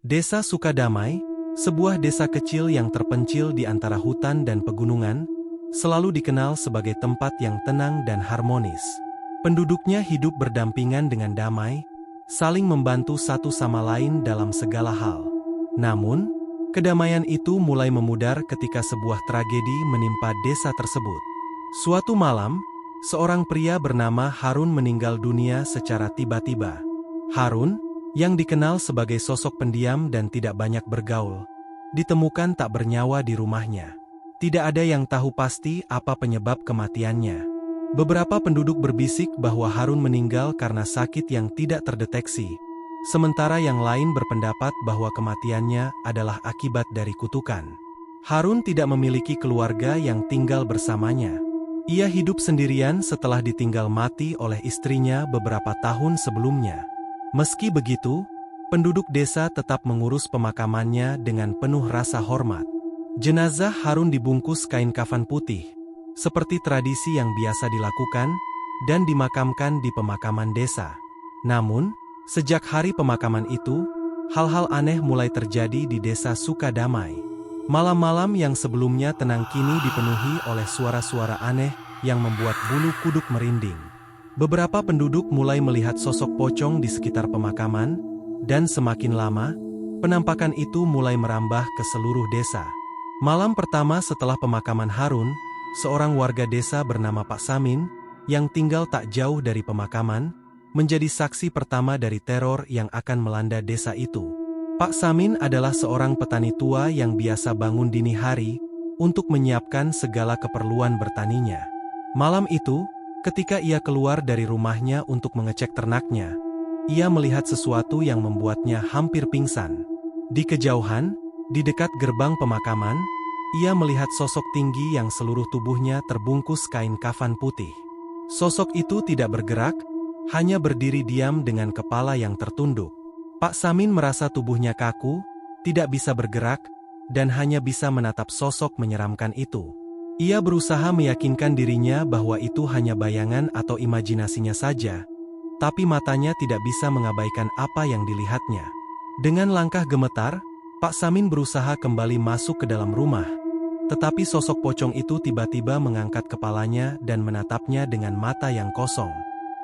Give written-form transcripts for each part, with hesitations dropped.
Desa Sukadamai, sebuah desa kecil yang terpencil di antara hutan dan pegunungan, selalu dikenal sebagai tempat yang tenang dan harmonis. Penduduknya hidup berdampingan dengan damai, saling membantu satu sama lain dalam segala hal. Namun, kedamaian itu mulai memudar ketika sebuah tragedi menimpa desa tersebut. Suatu malam, seorang pria bernama Harun meninggal dunia secara tiba-tiba. Harun, yang dikenal sebagai sosok pendiam dan tidak banyak bergaul, ditemukan tak bernyawa di rumahnya. Tidak ada yang tahu pasti apa penyebab kematiannya. Beberapa penduduk berbisik bahwa Harun meninggal karena sakit yang tidak terdeteksi, sementara yang lain berpendapat bahwa kematiannya adalah akibat dari kutukan. Harun tidak memiliki keluarga yang tinggal bersamanya. Ia hidup sendirian setelah ditinggal mati oleh istrinya beberapa tahun sebelumnya. Meski begitu, penduduk desa tetap mengurus pemakamannya dengan penuh rasa hormat. Jenazah Harun dibungkus kain kafan putih, seperti tradisi yang biasa dilakukan, dan dimakamkan di pemakaman desa. Namun, sejak hari pemakaman itu, hal-hal aneh mulai terjadi di desa Sukadamai. Malam-malam yang sebelumnya tenang kini dipenuhi oleh suara-suara aneh yang membuat bulu kuduk merinding. Beberapa penduduk mulai melihat sosok pocong di sekitar pemakaman, dan semakin lama, penampakan itu mulai merambah ke seluruh desa. Malam pertama setelah pemakaman Harun, seorang warga desa bernama Pak Samin, yang tinggal tak jauh dari pemakaman, menjadi saksi pertama dari teror yang akan melanda desa itu. Pak Samin adalah seorang petani tua yang biasa bangun dini hari untuk menyiapkan segala keperluan bertaninya. Malam itu, ketika ia keluar dari rumahnya untuk mengecek ternaknya, ia melihat sesuatu yang membuatnya hampir pingsan. Di kejauhan, di dekat gerbang pemakaman, ia melihat sosok tinggi yang seluruh tubuhnya terbungkus kain kafan putih. Sosok itu tidak bergerak, hanya berdiri diam dengan kepala yang tertunduk. Pak Samin merasa tubuhnya kaku, tidak bisa bergerak, dan hanya bisa menatap sosok menyeramkan itu. Ia berusaha meyakinkan dirinya bahwa itu hanya bayangan atau imajinasinya saja, tapi matanya tidak bisa mengabaikan apa yang dilihatnya. Dengan langkah gemetar, Pak Samin berusaha kembali masuk ke dalam rumah, tetapi sosok pocong itu tiba-tiba mengangkat kepalanya dan menatapnya dengan mata yang kosong.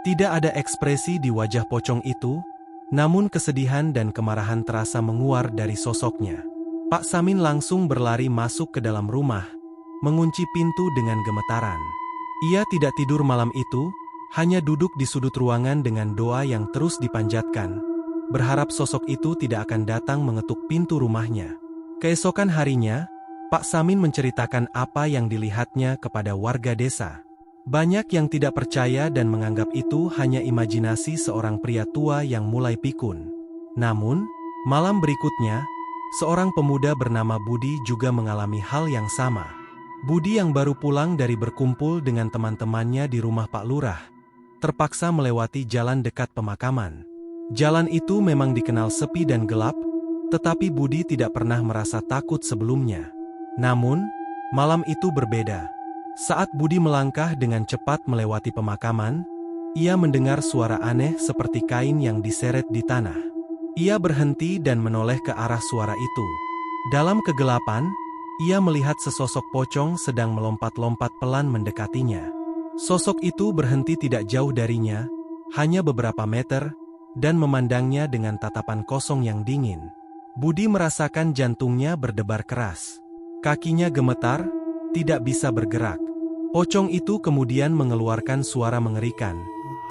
Tidak ada ekspresi di wajah pocong itu, namun kesedihan dan kemarahan terasa menguar dari sosoknya. Pak Samin langsung berlari masuk ke dalam rumah, mengunci pintu dengan gemetaran. Ia tidak tidur malam itu, hanya duduk di sudut ruangan dengan doa yang terus dipanjatkan, berharap sosok itu tidak akan datang mengetuk pintu rumahnya. Keesokan harinya, Pak Samin menceritakan apa yang dilihatnya kepada warga desa. Banyak yang tidak percaya dan menganggap itu hanya imajinasi seorang pria tua yang mulai pikun. Namun, malam berikutnya, seorang pemuda bernama Budi juga mengalami hal yang sama. Budi yang baru pulang dari berkumpul dengan teman-temannya di rumah Pak Lurah, terpaksa melewati jalan dekat pemakaman. Jalan itu memang dikenal sepi dan gelap, tetapi Budi tidak pernah merasa takut sebelumnya. Namun, malam itu berbeda. Saat Budi melangkah dengan cepat melewati pemakaman, ia mendengar suara aneh seperti kain yang diseret di tanah. Ia berhenti dan menoleh ke arah suara itu. Dalam kegelapan, ia melihat sesosok pocong sedang melompat-lompat pelan mendekatinya. Sosok itu berhenti tidak jauh darinya, hanya beberapa meter, dan memandangnya dengan tatapan kosong yang dingin. Budi merasakan jantungnya berdebar keras. Kakinya gemetar, tidak bisa bergerak. Pocong itu kemudian mengeluarkan suara mengerikan,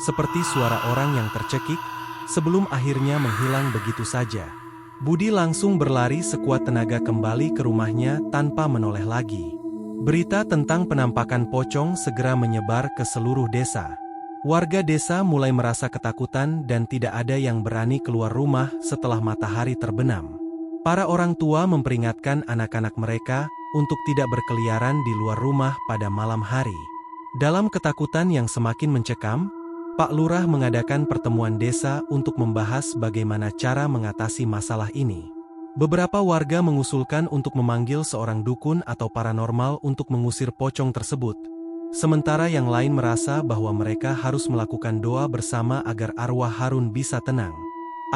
seperti suara orang yang tercekik, sebelum akhirnya menghilang begitu saja. Budi langsung berlari sekuat tenaga kembali ke rumahnya tanpa menoleh lagi. Berita tentang penampakan pocong segera menyebar ke seluruh desa. Warga desa mulai merasa ketakutan dan tidak ada yang berani keluar rumah setelah matahari terbenam. Para orang tua memperingatkan anak-anak mereka untuk tidak berkeliaran di luar rumah pada malam hari. Dalam ketakutan yang semakin mencekam, Pak Lurah mengadakan pertemuan desa untuk membahas bagaimana cara mengatasi masalah ini. Beberapa warga mengusulkan untuk memanggil seorang dukun atau paranormal untuk mengusir pocong tersebut, sementara yang lain merasa bahwa mereka harus melakukan doa bersama agar arwah Harun bisa tenang.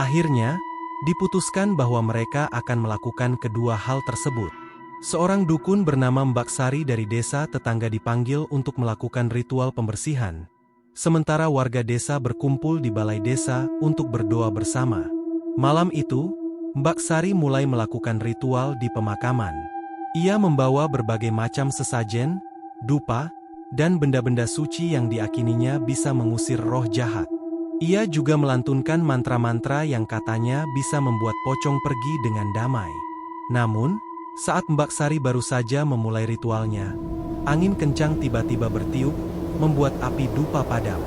Akhirnya, Diputuskan bahwa mereka akan melakukan kedua hal tersebut. Seorang dukun bernama Mbak Sari dari desa tetangga dipanggil untuk melakukan ritual pembersihan. Sementara warga desa berkumpul di balai desa untuk berdoa bersama. Malam itu, Mbak Sari mulai melakukan ritual di pemakaman. Ia membawa berbagai macam sesajen, dupa, dan benda-benda suci yang diakininya bisa mengusir roh jahat. Ia juga melantunkan mantra-mantra yang katanya bisa membuat pocong pergi dengan damai. Namun, saat Mbak Sari baru saja memulai ritualnya, angin kencang tiba-tiba bertiup, membuat api dupa padam.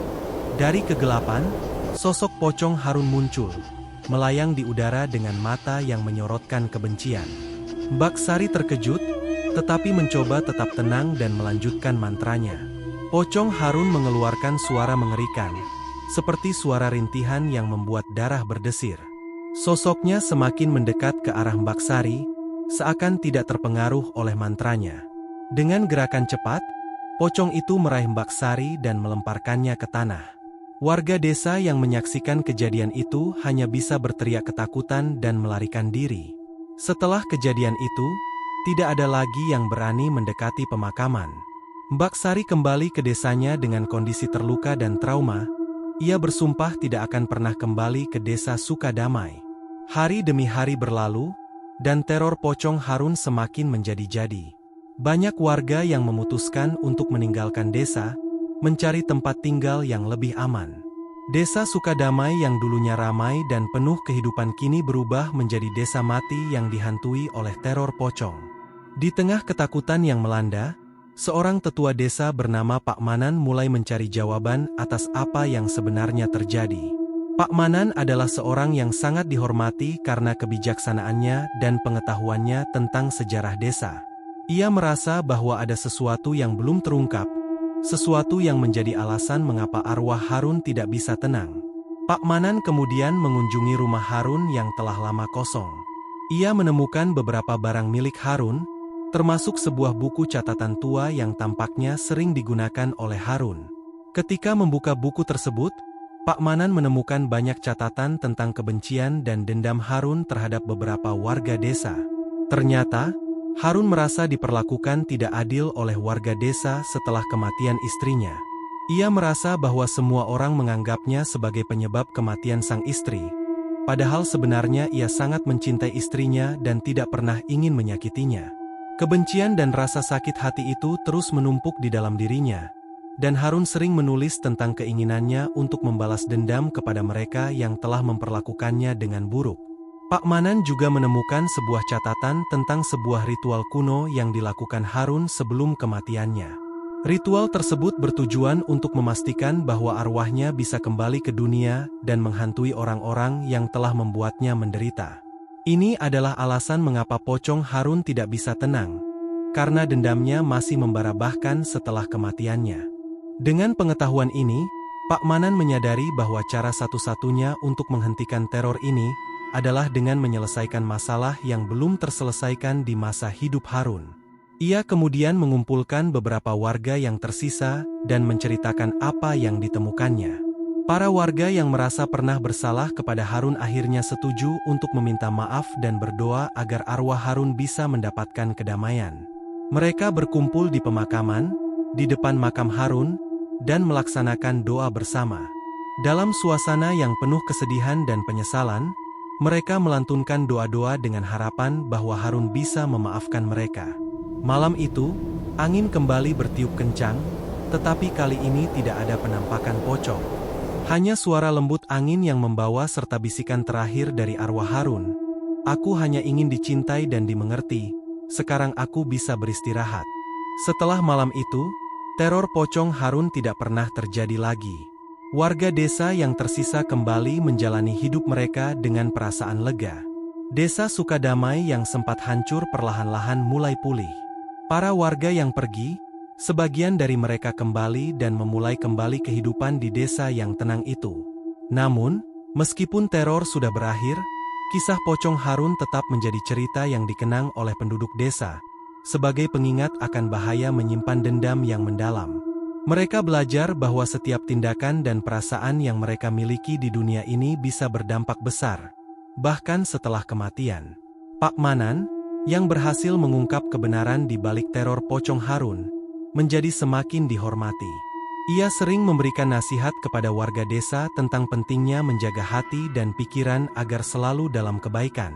Dari kegelapan, sosok pocong Harun muncul, melayang di udara dengan mata yang menyorotkan kebencian. Mbak Sari terkejut, tetapi mencoba tetap tenang dan melanjutkan mantranya. Pocong Harun mengeluarkan suara mengerikan, seperti suara rintihan yang membuat darah berdesir. Sosoknya semakin mendekat ke arah Mbak Sari, seakan tidak terpengaruh oleh mantranya. Dengan gerakan cepat, pocong itu meraih Mbak Sari dan melemparkannya ke tanah. Warga desa yang menyaksikan kejadian itu hanya bisa berteriak ketakutan dan melarikan diri. Setelah kejadian itu, tidak ada lagi yang berani mendekati pemakaman. Mbak Sari kembali ke desanya dengan kondisi terluka dan trauma. Ia bersumpah tidak akan pernah kembali ke desa Sukadamai. Hari demi hari berlalu, dan teror pocong Harun semakin menjadi-jadi. Banyak warga yang memutuskan untuk meninggalkan desa, mencari tempat tinggal yang lebih aman. Desa Sukadamai yang dulunya ramai dan penuh kehidupan kini berubah menjadi desa mati yang dihantui oleh teror pocong. Di tengah ketakutan yang melanda, seorang tetua desa bernama Pak Manan mulai mencari jawaban atas apa yang sebenarnya terjadi. Pak Manan adalah seorang yang sangat dihormati karena kebijaksanaannya dan pengetahuannya tentang sejarah desa. Ia merasa bahwa ada sesuatu yang belum terungkap, sesuatu yang menjadi alasan mengapa arwah Harun tidak bisa tenang. Pak Manan kemudian mengunjungi rumah Harun yang telah lama kosong. Ia menemukan beberapa barang milik Harun, termasuk sebuah buku catatan tua yang tampaknya sering digunakan oleh Harun. Ketika membuka buku tersebut, Pak Manan menemukan banyak catatan tentang kebencian dan dendam Harun terhadap beberapa warga desa. Ternyata, Harun merasa diperlakukan tidak adil oleh warga desa setelah kematian istrinya. Ia merasa bahwa semua orang menganggapnya sebagai penyebab kematian sang istri. Padahal sebenarnya ia sangat mencintai istrinya dan tidak pernah ingin menyakitinya. Kebencian dan rasa sakit hati itu terus menumpuk di dalam dirinya, dan Harun sering menulis tentang keinginannya untuk membalas dendam kepada mereka yang telah memperlakukannya dengan buruk. Pak Manan juga menemukan sebuah catatan tentang sebuah ritual kuno yang dilakukan Harun sebelum kematiannya. Ritual tersebut bertujuan untuk memastikan bahwa arwahnya bisa kembali ke dunia dan menghantui orang-orang yang telah membuatnya menderita. Ini adalah alasan mengapa pocong Harun tidak bisa tenang, karena dendamnya masih membara bahkan setelah kematiannya. Dengan pengetahuan ini, Pak Manan menyadari bahwa cara satu-satunya untuk menghentikan teror ini adalah dengan menyelesaikan masalah yang belum terselesaikan di masa hidup Harun. Ia kemudian mengumpulkan beberapa warga yang tersisa dan menceritakan apa yang ditemukannya. Para warga yang merasa pernah bersalah kepada Harun akhirnya setuju untuk meminta maaf dan berdoa agar arwah Harun bisa mendapatkan kedamaian. Mereka berkumpul di pemakaman, di depan makam Harun, dan melaksanakan doa bersama. Dalam suasana yang penuh kesedihan dan penyesalan, mereka melantunkan doa-doa dengan harapan bahwa Harun bisa memaafkan mereka. Malam itu, angin kembali bertiup kencang, tetapi kali ini tidak ada penampakan pocong. Hanya suara lembut angin yang membawa serta bisikan terakhir dari arwah Harun. Aku hanya ingin dicintai dan dimengerti, sekarang aku bisa beristirahat. Setelah malam itu, teror pocong Harun tidak pernah terjadi lagi. Warga desa yang tersisa kembali menjalani hidup mereka dengan perasaan lega. Desa Sukadamai yang sempat hancur perlahan-lahan mulai pulih. Para warga yang pergi, sebagian dari mereka kembali dan memulai kembali kehidupan di desa yang tenang itu. Namun, meskipun teror sudah berakhir, kisah pocong Harun tetap menjadi cerita yang dikenang oleh penduduk desa, sebagai pengingat akan bahaya menyimpan dendam yang mendalam. Mereka belajar bahwa setiap tindakan dan perasaan yang mereka miliki di dunia ini bisa berdampak besar, bahkan setelah kematian. Pak Manan, yang berhasil mengungkap kebenaran di balik teror Pocong Harun, menjadi semakin dihormati. Ia sering memberikan nasihat kepada warga desa tentang pentingnya menjaga hati dan pikiran agar selalu dalam kebaikan.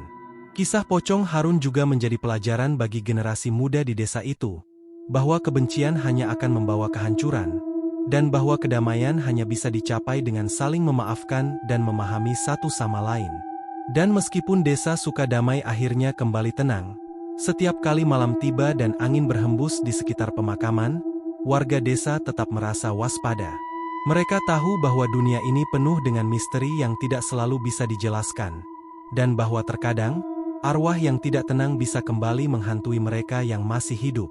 Kisah Pocong Harun juga menjadi pelajaran bagi generasi muda di desa itu, bahwa kebencian hanya akan membawa kehancuran, dan bahwa kedamaian hanya bisa dicapai dengan saling memaafkan dan memahami satu sama lain. Dan meskipun desa Sukadamai akhirnya kembali tenang, setiap kali malam tiba dan angin berhembus di sekitar pemakaman, warga desa tetap merasa waspada. Mereka tahu bahwa dunia ini penuh dengan misteri yang tidak selalu bisa dijelaskan, dan bahwa terkadang, arwah yang tidak tenang bisa kembali menghantui mereka yang masih hidup.